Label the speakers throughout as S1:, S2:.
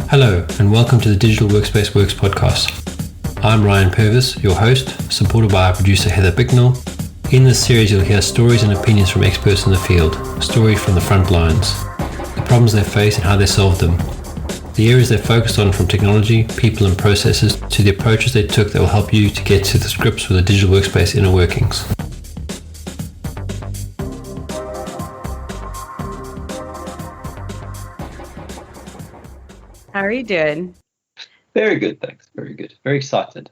S1: Hello, and welcome to the Digital Workspace Works podcast. I'm Ryan Purvis, your host, supported by our producer Heather Bicknell. In this series, you'll hear stories and opinions from experts in the field, stories from the front lines, the problems they face and how they solved them, the areas they focused on from technology, people and processes, to the approaches they took that will help you to get to the grips with the digital workspace inner workings.
S2: How are you doing?
S3: Very good, thanks. Very good. Very excited.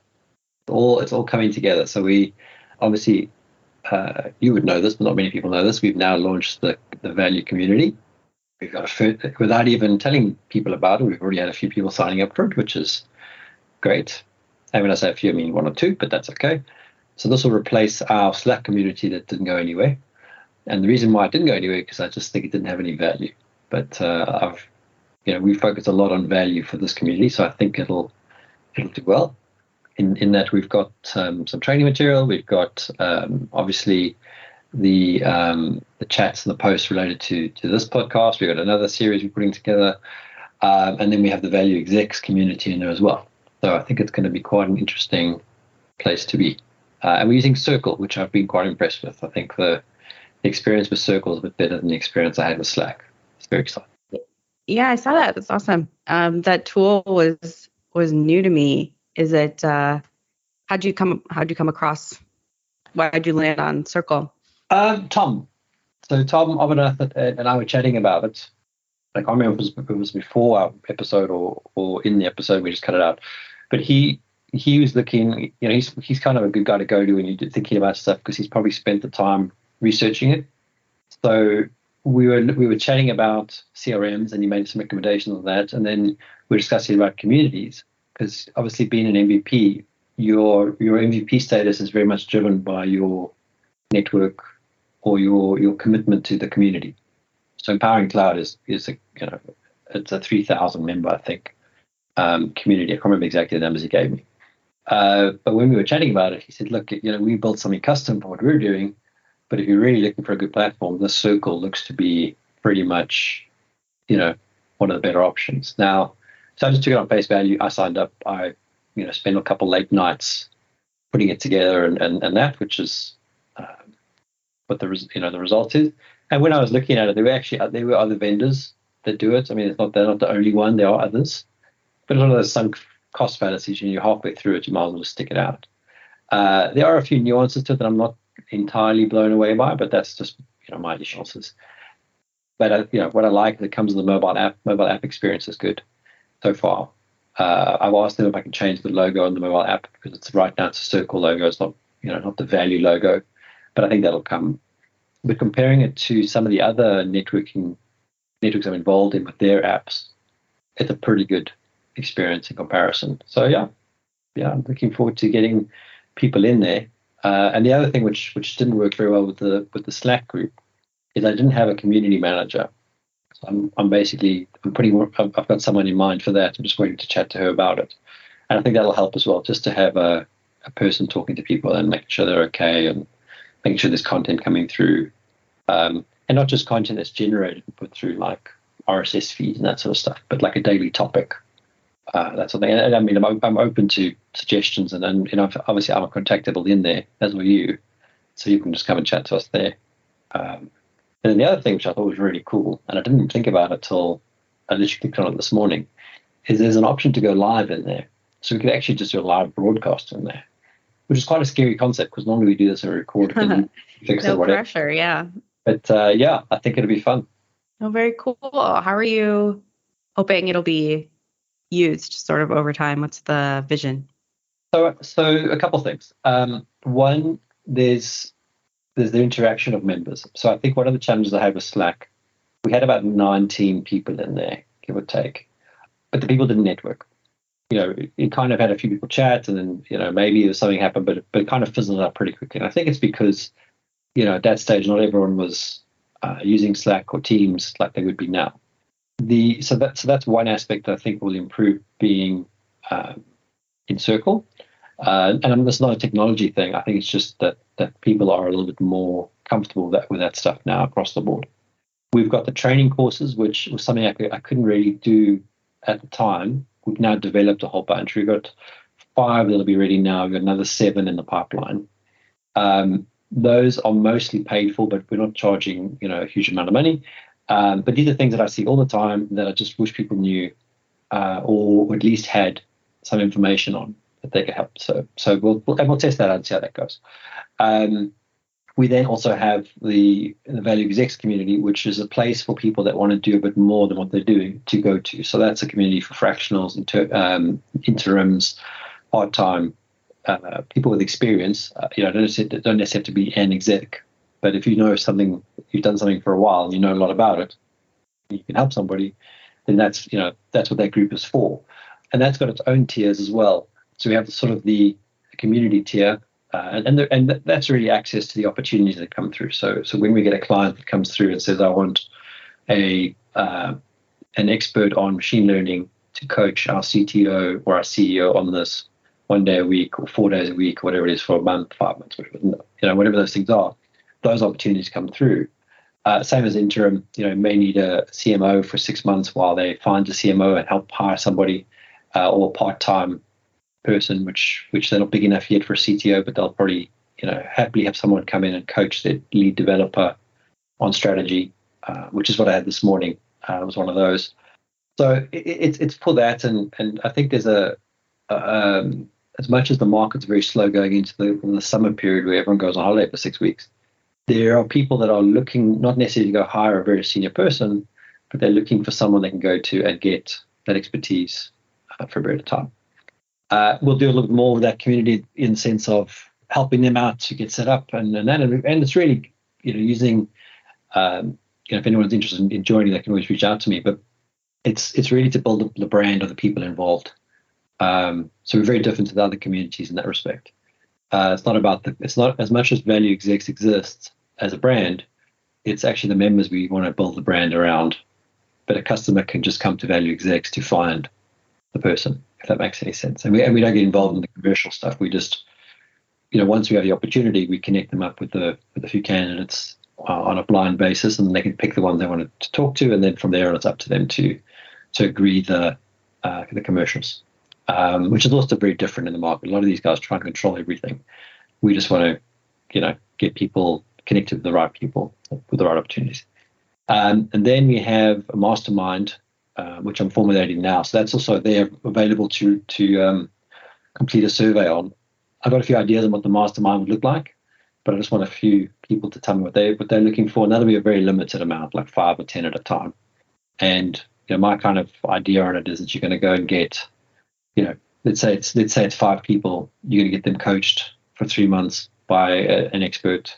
S3: It's all coming together. So we obviously, you would know this, but not many people know this. We've now launched the Valuu Community. We've got without even telling people about it, we've already had a few people signing up for it, which is great. And when I say a few, I mean one or two, but that's okay. So this will replace our Slack community that didn't go anywhere. And the reason why it didn't go anywhere because I just think it didn't have any value. But we focus a lot on value for this community, so I think it'll do well. In that we've got some training material, we've got obviously the chats and the posts related to this podcast. We've got another series we're putting together, and then we have the Valuu Execs community in there as well. So I think it's going to be quite an interesting place to be. And we're using Circle, which I've been quite impressed with. I think the experience with Circle is a bit better than the experience I had with Slack. It's very exciting.
S2: Yeah, I saw that. That's awesome. That tool was new to me. Is it? How'd you come across? Why'd you land on Circle?
S3: Tom. So Tom Abernathy and I were chatting about it. I can't remember if it was before our episode or in the episode. We just cut it out. But he was looking. He's kind of a good guy to go to when you're thinking about stuff because he's probably spent the time researching it. So we were chatting about CRMs, and he made some recommendations on that, and then we were discussing about communities because obviously being an MVP, your MVP status is very much driven by your network or your commitment to the community. So Empowering Cloud is it's a 3,000 member I think community. I can't remember exactly the numbers he gave me, but when we were chatting about it, he said, "Look, we built something custom for what we're doing." But if you're really looking for a good platform, the Circle looks to be pretty much, one of the better options. Now, so I just took it on face value. I signed up. I, spent a couple late nights putting it together and that, which is what the result is. And when I was looking at it, there were other vendors that do it. I mean, they're not the only one. There are others. But it's one of those sunk cost fallacies. You're halfway through it, you might as well just stick it out. There are a few nuances to it that I'm not entirely blown away by, but that's just my nuances. But what I like that comes with the mobile app experience is good so far. I've asked them if I can change the logo on the mobile app because it's right now it's a Circle logo. It's not not the Valuu logo, but I think that'll come. But comparing it to some of the other networks I'm involved in with their apps, it's a pretty good experience in comparison. So yeah, I'm looking forward to getting people in there. And the other thing which didn't work very well with the Slack group is I didn't have a community manager. So I've got someone in mind for that. I'm just waiting to chat to her about it. And I think that'll help as well, just to have a person talking to people and making sure they're okay and making sure there's content coming through. And not just content that's generated and put through like RSS feeds and that sort of stuff, but like a daily topic. That sort of thing. And I mean, I'm open to suggestions, and obviously I'm contactable in there, as are you, so you can just come and chat to us there. And then the other thing which I thought was really cool, and I didn't think about it till I literally clicked on it this morning, is there's an option to go live in there. So we could actually just do a live broadcast in there, which is quite a scary concept because normally we do this and record it and fix it, whatever.
S2: No pressure, yeah.
S3: But I think it'll be fun.
S2: Oh, very cool. How are you hoping it'll be used sort of over time? What's the vision?
S3: So a couple of things. One, there's the interaction of members. So I think one of the challenges I had with Slack, we had about 19 people in there, give or take, but the people didn't network. It kind of had a few people chat, and then maybe something happened, but it kind of fizzled out pretty quickly. And I think it's because at that stage not everyone was using Slack or Teams like they would be now. So that's one aspect that I think will improve being in Circle. And it's not a technology thing. I think it's just that people are a little bit more comfortable with that stuff now across the board. We've got the training courses, which was something I couldn't really do at the time. We've now developed a whole bunch. We've got 5 that'll be ready now. We've got another 7 in the pipeline. Those are mostly paid for, but we're not charging, a huge amount of money. But these are things that I see all the time that I just wish people knew, or at least had some information on that they could help. So we'll test that out and see how that goes. We then also have the Value Execs community, which is a place for people that want to do a bit more than what they're doing to go to. So that's a community for fractionals, interims, part-time, people with experience. Don't necessarily have to be an exec, but if you know something, you've done something for a while, and you know a lot about it, you can help somebody, then that's what that group is for. And that's got its own tiers as well. So we have the community tier, and that's really access to the opportunities that come through. So when we get a client that comes through and says, I want an expert on machine learning to coach our CTO or our CEO on this 1 day a week or 4 days a week, or whatever it is, for a month, 5 months, whatever those things are, those opportunities come through. Same as interim, may need a CMO for 6 months while they find a CMO and help hire somebody, or a part-time person, which they're not big enough yet for a CTO, but they'll probably, happily have someone come in and coach their lead developer on strategy, which is what I had this morning. It was one of those. So it's for that, and I think there's as much as the market's very slow going into the summer period where everyone goes on holiday for 6 weeks, there are people that are looking not necessarily to go hire a very senior person, but they're looking for someone they can go to and get that expertise for a period of time. We'll do a little bit more with that community in the sense of helping them out to get set up and it's really, using, if anyone's interested in joining, they can always reach out to me, but it's really to build the brand of the people involved. So we're very different to the other communities in that respect. It's not as much as Value Execs exists as a brand. It's actually the members we want to build the brand around, but a customer can just come to Value Execs to find the person, if that makes any sense. And we don't get involved in the commercial stuff. We just, once we have the opportunity, we connect them up with a few candidates on a blind basis, and they can pick the ones they want to talk to, and then from there on, it's up to them to agree the commercials, which is also very different in the market. A lot of these guys try to control everything. We just want to, get people connected with the right people with the right opportunities. And then we have a mastermind, which I'm formulating now. So that's also there available to complete a survey on. I've got a few ideas on what the mastermind would look like, but I just want a few people to tell me what they're looking for. And that'll be a very limited amount, like 5 or 10 at a time. And my kind of idea on it is that you're going to go and get, let's say it's 5 people. You're going to get them coached for 3 months by an expert.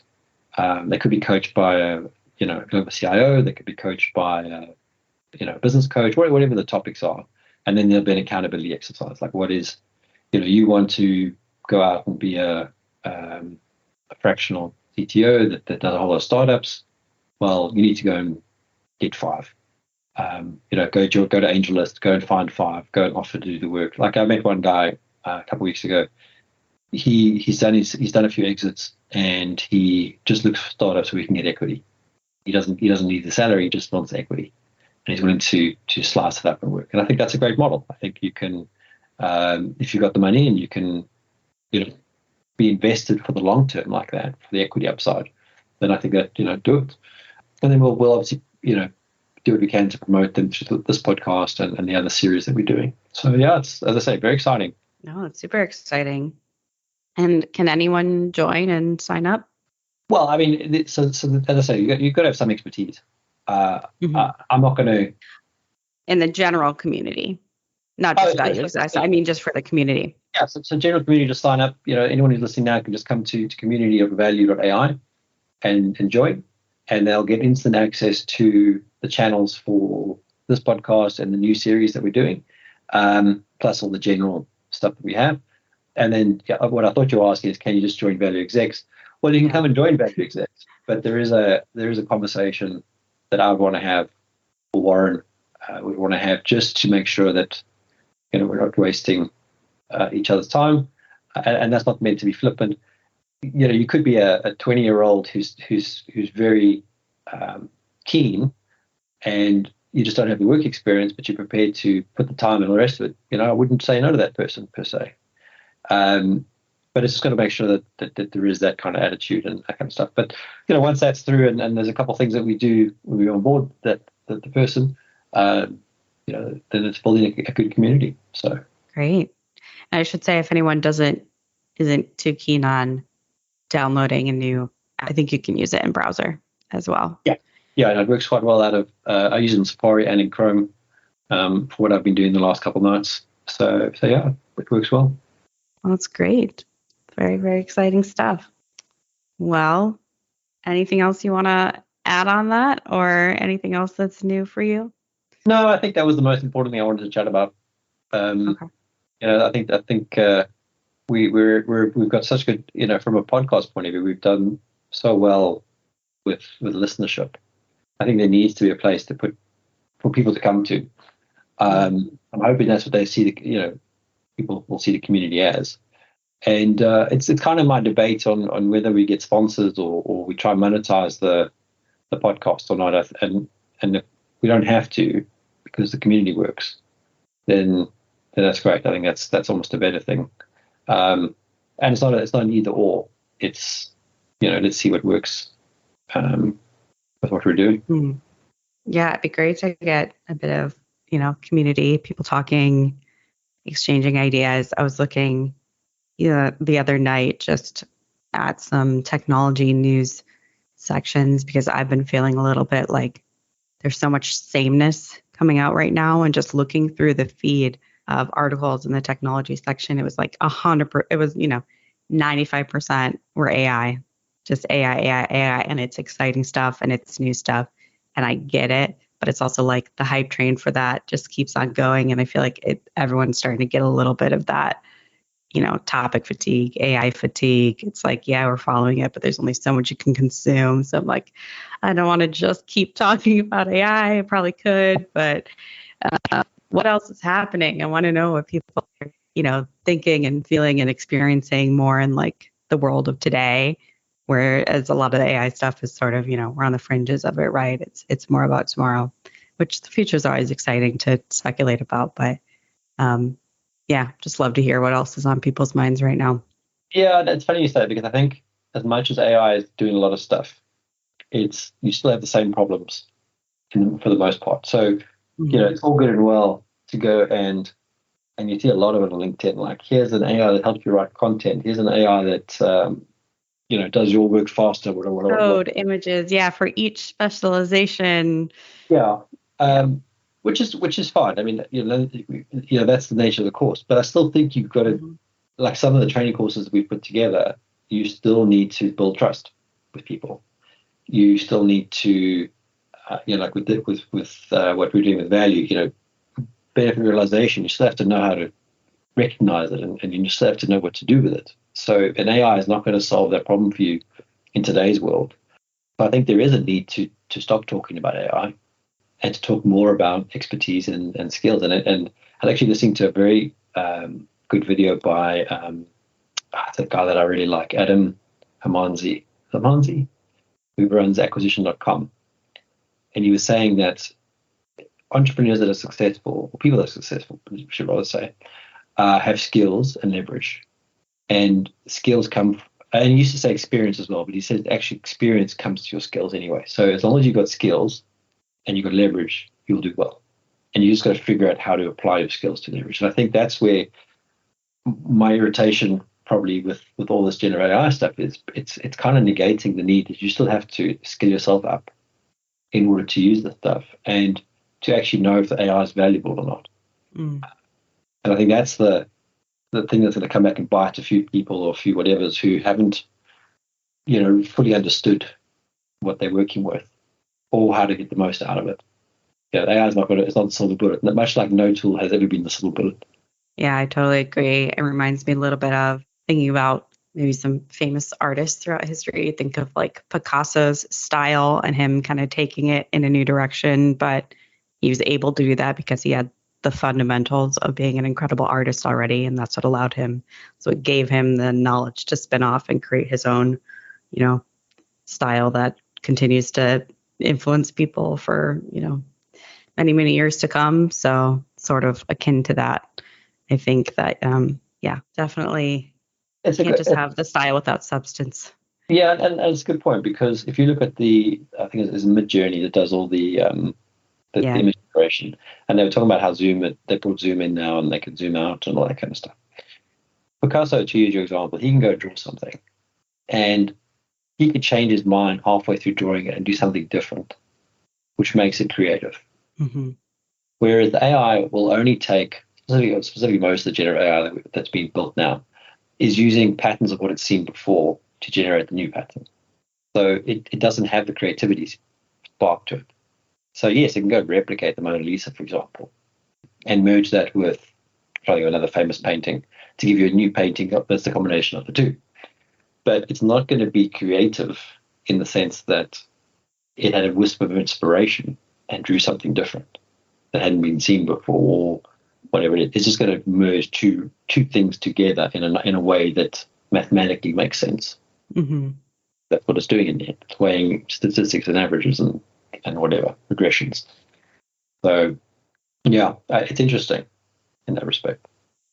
S3: They could be coached by a global CIO. They could be coached by a business coach, whatever the topics are. And then there'll be an accountability exercise. Like, what is, you want to go out and be a fractional CTO that does a whole lot of startups. Well, you need to go and get 5. Go to AngelList, go and find 5, go and offer to do the work. Like, I met one guy a couple of weeks ago. He's done a few exits, and he just looks for startups where he can get equity. He doesn't need the salary, he just wants equity. And he's willing to slice it up and work. And I think that's a great model. I think you can, if you've got the money and you can, be invested for the long term like that, for the equity upside, then I think that, do it. And then we'll obviously, do what we can to promote them through this podcast and the other series that we're doing. So yeah, it's, as I say, very exciting.
S2: No, it's super exciting. And can anyone join and sign up?
S3: Well, I mean, so as I say, you've got to have some expertise. I'm not going to...
S2: In the general community, not just Value Execs. I mean, just for the community.
S3: Yeah, so general community, just sign up. Anyone who's listening now can just come to community.valuu.ai and join, and they'll get instant access to the channels for this podcast and the new series that we're doing, plus all the general stuff that we have. And then what I thought you were asking is, can you just join Value Execs? Well, you can come and join Value Execs, but there is a conversation that I would want to have, or Warren would want to have, just to make sure that we're not wasting each other's time, and that's not meant to be flippant. You could be a 20-year-old who's very keen, and you just don't have the work experience, but you're prepared to put the time and all the rest of it, I wouldn't say no to that person per se. But it's just got to make sure that there is that kind of attitude and that kind of stuff. But once that's through, and there's a couple of things that we do when we're on board that the person, then it's building a good community. So
S2: great. And I should say, if anyone isn't too keen on downloading a new, I think you can use it in browser as well.
S3: Yeah, and it works quite well out of. I use it in Safari and in Chrome for what I've been doing the last couple of nights. So yeah, it works well.
S2: Well, that's great. Very, very exciting stuff. Well, anything else you want to add on that, or anything else that's new for you?
S3: No, I think that was the most important thing I wanted to chat about.
S2: Okay.
S3: I think we've got such good, from a podcast point of view, we've done so well with listenership. I think there needs to be a place for people to come to. I'm hoping that's what they see. People will see the community as. And it's kind of my debate on whether we get sponsors or we try and monetize the podcast or not. And if we don't have to, because the community works, then that's great. I think that's almost a better thing. And it's not an either or. It's let's see what works with what we're doing.
S2: Yeah, it'd be great to get a bit of community, people talking, exchanging ideas. I was looking the other night just at some technology news sections because I've been feeling a little bit like there's so much sameness coming out right now, and just looking through the feed of articles in the technology section, it was like 100%, it was 95% were AI, just AI, and it's exciting stuff and it's new stuff, and I get it, but it's also like the hype train for that just keeps on going, and I feel like everyone's starting to get a little bit of that topic fatigue, AI fatigue. It's like, yeah, we're following it, but there's only so much you can consume. So I'm like, I don't want to just keep talking about AI. I probably could, but what else is happening? I want to know what people are, thinking and feeling and experiencing more in like the world of today, whereas a lot of the AI stuff is sort of, we're on the fringes of it, right? It's more about tomorrow, which the future is always exciting to speculate about, but yeah, just love to hear what else is on people's minds right now.
S3: Yeah, it's funny you say that, because I think as much as AI is doing a lot of stuff, you still have the same problems for the most part. So, it's all good and well to go and you see a lot of it on LinkedIn, like here's an AI that helps you write content. Here's an AI that, does your work faster, whatever.
S2: Code, images, yeah, for each specialization.
S3: Yeah. Which is fine. I mean, that's the nature of the course. But I still think you've got to, like some of the training courses that we've put together, you still need to build trust with people. You still need to, like with what we're doing with value, benefit realization. You still have to know how to recognize it, and you just have to know what to do with it. So an AI is not going to solve that problem for you in today's world. But I think there is a need to stop talking about AI and to talk more about expertise and skills. And I was actually listening to a very good video by the guy that I really like, Adam Hamanzi, who runs acquisition.com. And he was saying that entrepreneurs that are successful, or people that are successful, I should rather say, have skills and leverage. And skills come, and he used to say experience as well, but he said actually experience comes to your skills anyway. So as long as you've got skills and you've got leverage, you'll do well. And you just got to figure out how to apply your skills to leverage. And I think that's where my irritation probably with all this generative AI stuff is. It's kind of negating the need that you still have to skill yourself up in order to use the stuff and to actually know if the AI is valuable or not. And I think that's the thing that's going to come back and bite a few people or a few whatevers who haven't, fully understood what they're working with or how to get the most out of it. AI is it's not the silver bullet, much like no tool has ever been the silver bullet.
S2: Yeah, I totally agree. It reminds me a little bit of thinking about maybe some famous artists throughout history. Think of like Picasso's style and him kind of taking it in a new direction, but he was able to do that because he had the fundamentals of being an incredible artist already, and that's what allowed him. So it gave him the knowledge to spin off and create his own, style that continues to influence people for, many, many years to come. So sort of akin to that. I think that, definitely can't just have the style without substance.
S3: Yeah, and it's a good point, because if you look at I think it's Midjourney that does all the image generation, and they were talking about how they brought Zoom in now, and they can zoom out and all that kind of stuff. Picasso, to use your example, he can go draw something, and he could change his mind halfway through drawing it and do something different, which makes it creative.
S2: Mm-hmm.
S3: Whereas the AI will only take, specifically most of the generative AI that's being built now, is using patterns of what it's seen before to generate the new pattern. So it doesn't have the creativity spark to it. So yes, it can go replicate the Mona Lisa, for example, and merge that with probably another famous painting to give you a new painting that's the combination of the two. But it's not going to be creative in the sense that it had a wisp of inspiration and drew something different that hadn't been seen before, or whatever it is. It's just going to merge two things together in a way that mathematically makes sense.
S2: Mm-hmm.
S3: That's what it's doing in the end. It's weighing statistics and averages and whatever, regressions. So, yeah, it's interesting in that respect.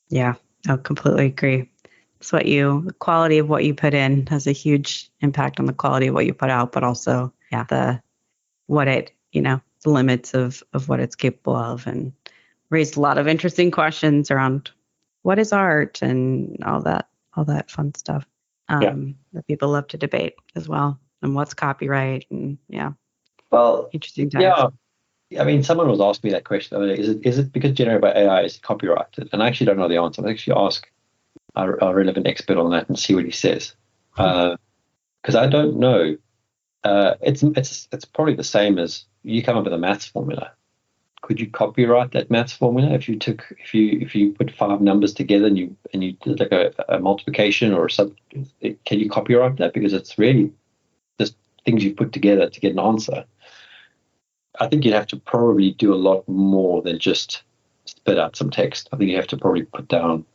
S2: Yeah, I completely agree. The quality of what you put in has a huge impact on the quality of what you put out, but also, the limits of what it's capable of, and raised a lot of interesting questions around what is art and all that fun stuff that people love to debate as well, and what's copyright, and
S3: well,
S2: interesting times.
S3: Yeah, I mean, someone was asking me that question the other day. Is it because generated by AI is copyrighted? And I actually don't know the answer. I'll actually ask our relevant expert on that and see what he says, because I don't know. It's probably the same as you come up with a maths formula. Could you copyright that maths formula if you put 5 numbers together and you did like a multiplication or something? Can you copyright that? Because it's really just things you put together to get an answer. I think you'd have to probably do a lot more than just spit out some text. I think you have to probably put down,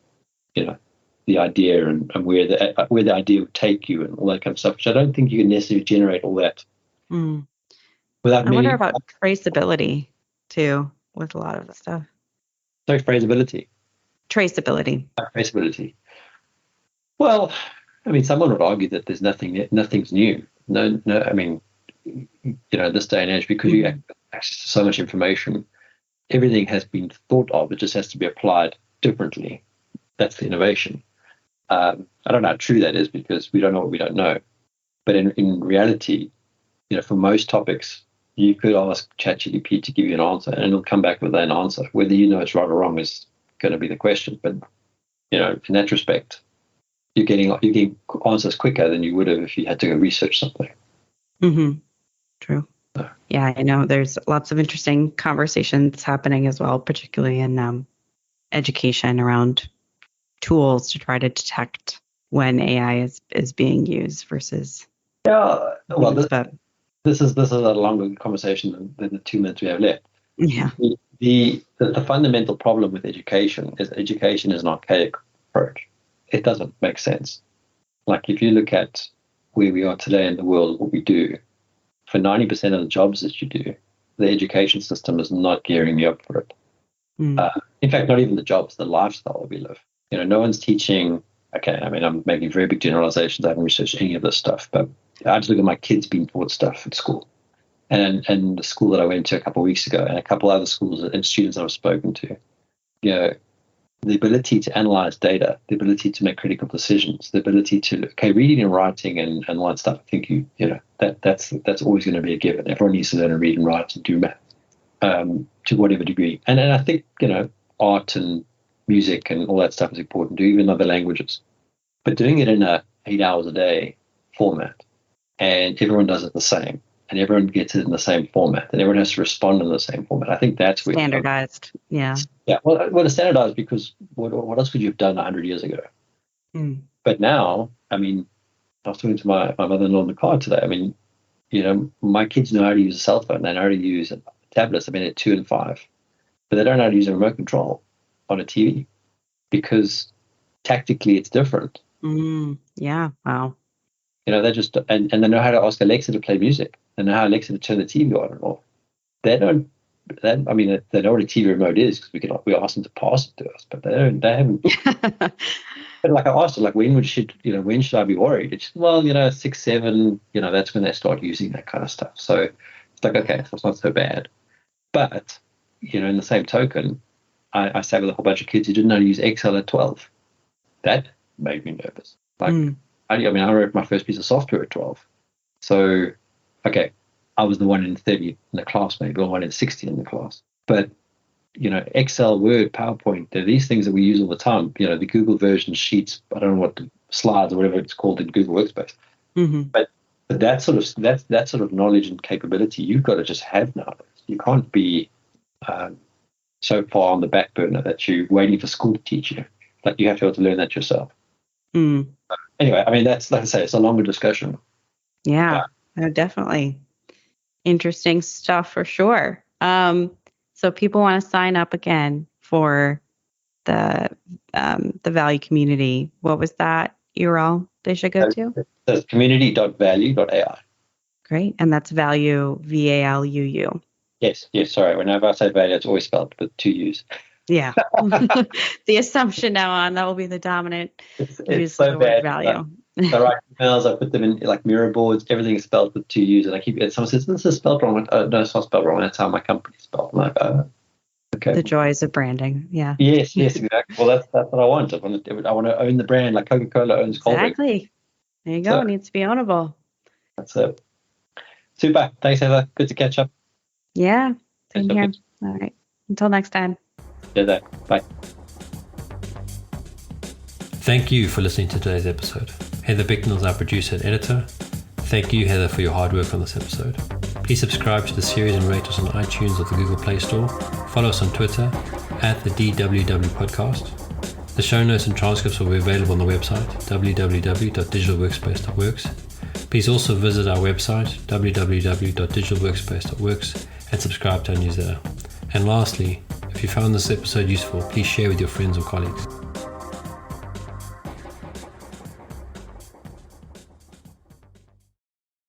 S3: the idea and where the idea would take you and all that kind of stuff, which I don't think you can necessarily generate all that without.
S2: I wonder about traceability too with a lot of the stuff.
S3: Sorry, traceability.
S2: Traceability.
S3: Well, I mean, someone would argue that nothing's new. No. I mean, this day and age, because you have access to so much information, everything has been thought of. It just has to be applied differently. That's the innovation. I don't know how true that is, because we don't know what we don't know. But in reality, for most topics, you could ask ChatGPT to give you an answer, and it'll come back with an answer. Whether it's right or wrong is going to be the question. But in that respect, you're getting answers quicker than you would have if you had to go research something.
S2: Mm-hmm. True. Yeah, I know there's lots of interesting conversations happening as well, particularly in education around tools to try to detect when AI is being used versus.
S3: Yeah, well, this is a longer conversation than the 2 minutes we have left.
S2: Yeah.
S3: The fundamental problem with education is an archaic approach. It doesn't make sense. Like, if you look at where we are today in the world, what we do, for 90% of the jobs that you do, the education system is not gearing you up for it. In fact, not even the jobs, the lifestyle that we live. No one's teaching. Okay, I mean, I'm making very big generalizations. I haven't researched any of this stuff, but I just look at my kids being taught stuff at school, and the school that I went to a couple of weeks ago, and a couple other schools and students I've spoken to. The ability to analyze data, the ability to make critical decisions, the ability to reading and writing and all that stuff. I think that's always going to be a given. Everyone needs to learn to read and write and do math to whatever degree. And I think art and music and all that stuff is important, do even other languages. But doing it in a 8 hours a day format, and everyone does it the same, and everyone gets it in the same format, and everyone has to respond in the same format. I think that's where
S2: standardized. Yeah.
S3: Yeah. Well, it's standardized because what else could you have done 100 years ago? But now, I mean, I was talking to my mother-in-law in the car today. I mean, my kids know how to use a cell phone. They know how to use tablets. I mean, at 2 and 5, but they don't know how to use a remote control on a TV because tactically it's different.
S2: Yeah. Wow.
S3: They just and they know how to ask Alexa to play music. They know how Alexa to turn the TV on and off. They don't that, I mean, they know what a TV remote is because we ask them to pass it to us, but they haven't. But like I asked her, like, when should I be worried? It's, well, 6, 7, that's when they start using that kind of stuff. So it's like, okay, so it's not so bad. But, in the same token, I sat with a whole bunch of kids who didn't know how to use Excel at 12. That made me nervous. Like, I wrote my first piece of software at 12. So, okay, I was the one in 30 in the class, maybe, or one in 60 in the class. But, Excel, Word, PowerPoint, they're these things that we use all the time. The Google version sheets, I don't know what the slides or whatever it's called in Google Workspace.
S2: Mm-hmm.
S3: But that sort of knowledge and capability you've got to just have nowadays. You can't be so far on the back burner that you're waiting for school to teach you. Like, you have to be able to learn that yourself. Anyway, I mean, that's, like I say, it's a longer discussion.
S2: Yeah, definitely. Interesting stuff for sure. So people want to sign up again for the Valuu Community. What was that URL they should go to?
S3: That's community.valuu.ai. Great.
S2: And that's Valuu, VALUU.
S3: Yes. Sorry. Whenever I say value, it's always spelled with 2 U's.
S2: Yeah. The assumption now on that will be the dominant use
S3: so
S2: of the word
S3: bad.
S2: value.
S3: I write emails, I put them in like mirror boards, everything is spelled with 2 U's, and I keep it. Someone says, this is spelled wrong. Oh, no, it's not spelled wrong. That's how my company's spelled. I'm like, okay.
S2: The joys of branding. Yeah.
S3: Yes, exactly. Well, that's what I want. I want to own the brand like Coca-Cola owns Colgate.
S2: Exactly. There you go.
S3: So,
S2: it needs to be ownable.
S3: That's it. Super. Thanks, Heather. Good to catch up.
S2: Yeah. Same here. All right. Until next time.
S3: Yeah, bye.
S1: Thank you for listening to today's episode. Heather Bicknell is our producer and editor. Thank you, Heather, for your hard work on this episode. Please subscribe to the series and rate us on iTunes or the Google Play Store. Follow us on Twitter @the DWW Podcast. The show notes and transcripts will be available on the website www.digitalworkspace.works. Please also visit our website www.digitalworkspace.works and subscribe to our newsletter. And lastly, if you found this episode useful, please share with your friends or colleagues.